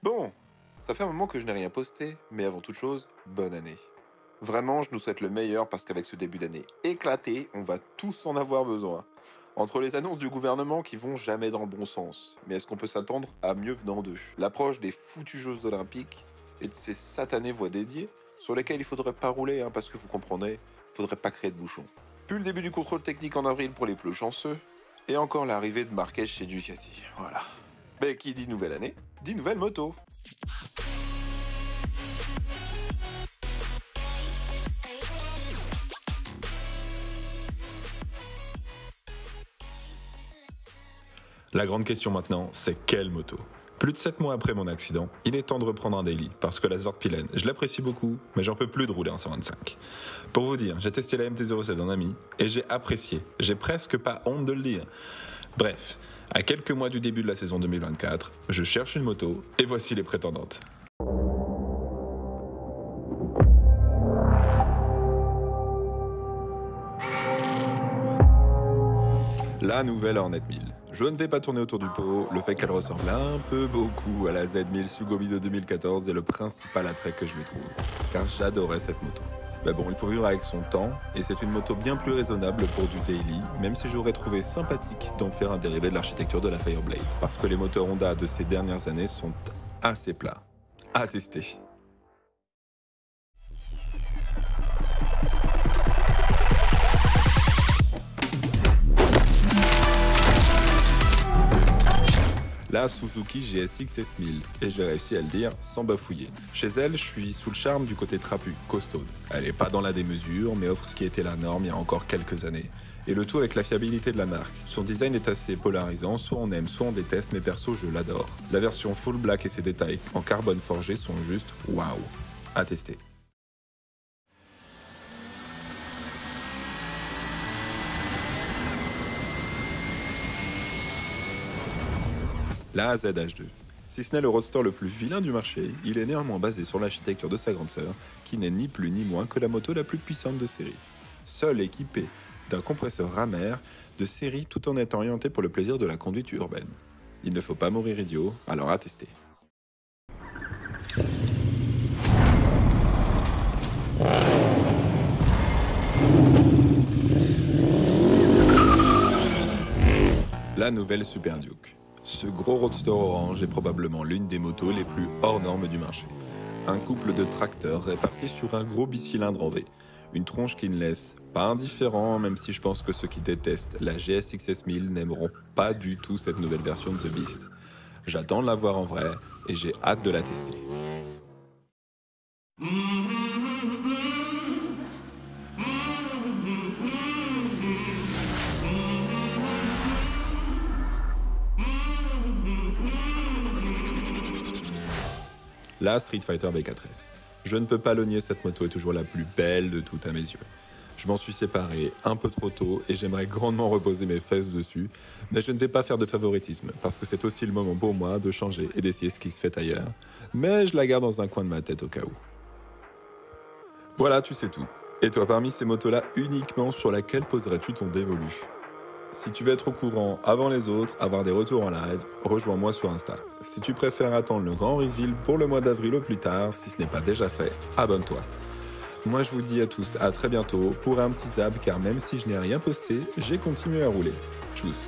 Bon, ça fait un moment que je n'ai rien posté, mais avant toute chose, bonne année. Vraiment, je nous souhaite le meilleur parce qu'avec ce début d'année éclaté, on va tous en avoir besoin. Entre les annonces du gouvernement qui vont jamais dans le bon sens, mais est-ce qu'on peut s'attendre à mieux venant d'eux? L'approche des foutus Jeux Olympiques et de ces satanés voies dédiées, sur lesquelles il faudrait pas rouler, parce que vous comprenez, faudrait pas créer de bouchons. Puis le début du contrôle technique en avril pour les plus chanceux, et encore l'arrivée de Marquez chez Ducati, voilà. Mais qui dit nouvelle année, dit nouvelle moto. La grande question maintenant, c'est quelle moto? Plus de 7 mois après mon accident, il est temps de reprendre un daily, parce que la Zwartpilen, je l'apprécie beaucoup, mais j'en peux plus de rouler en 125. Pour vous dire, j'ai testé la MT-07 d'un ami, et j'ai apprécié, j'ai presque pas honte de le dire. Bref, à quelques mois du début de la saison 2024, je cherche une moto, et voici les prétendantes. La nouvelle Hornet 1000. Je ne vais pas tourner autour du pot, le fait qu'elle ressemble un peu beaucoup à la Z1000 Sugoi de 2014 est le principal attrait que je lui trouve, car j'adorais cette moto. Mais bon, il faut vivre avec son temps, et c'est une moto bien plus raisonnable pour du daily, même si j'aurais trouvé sympathique d'en faire un dérivé de l'architecture de la Fireblade, parce que les moteurs Honda de ces dernières années sont assez plats. À tester. La Suzuki GSX S1000, et j'ai réussi à le dire sans bafouiller. Chez elle, je suis sous le charme du côté trapu, costaude. Elle est pas dans la démesure, mais offre ce qui était la norme il y a encore quelques années. Et le tout avec la fiabilité de la marque. Son design est assez polarisant, soit on aime, soit on déteste, mais perso je l'adore. La version full black et ses détails en carbone forgé sont juste waouh. À tester. La ZH2. Si ce n'est le roadster le plus vilain du marché, il est néanmoins basé sur l'architecture de sa grande sœur, qui n'est ni plus ni moins que la moto la plus puissante de série. Seule équipée d'un compresseur Ramer de série tout en étant orientée pour le plaisir de la conduite urbaine. Il ne faut pas mourir idiot, alors à tester. La nouvelle Super Duke. Ce gros roadster orange est probablement l'une des motos les plus hors normes du marché. Un couple de tracteurs répartis sur un gros bicylindre en V. Une tronche qui ne laisse pas indifférent, même si je pense que ceux qui détestent la GSX S1000 n'aimeront pas du tout cette nouvelle version de The Beast. J'attends de la voir en vrai et j'ai hâte de la tester. La Street Fighter V4S. Je ne peux pas le nier, cette moto est toujours la plus belle de toutes à mes yeux. Je m'en suis séparé un peu trop tôt et j'aimerais grandement reposer mes fesses dessus, mais je ne vais pas faire de favoritisme, parce que c'est aussi le moment pour moi de changer et d'essayer ce qui se fait ailleurs, mais je la garde dans un coin de ma tête au cas où. Voilà, tu sais tout. Et toi, parmi ces motos-là, uniquement sur laquelle poserais-tu ton dévolu? Si tu veux être au courant avant les autres, avoir des retours en live, rejoins-moi sur Insta. Si tu préfères attendre le grand reveal pour le mois d'avril au plus tard, si ce n'est pas déjà fait, abonne-toi. Moi je vous dis à tous à très bientôt pour un petit zap, car même si je n'ai rien posté, j'ai continué à rouler. Tchuss.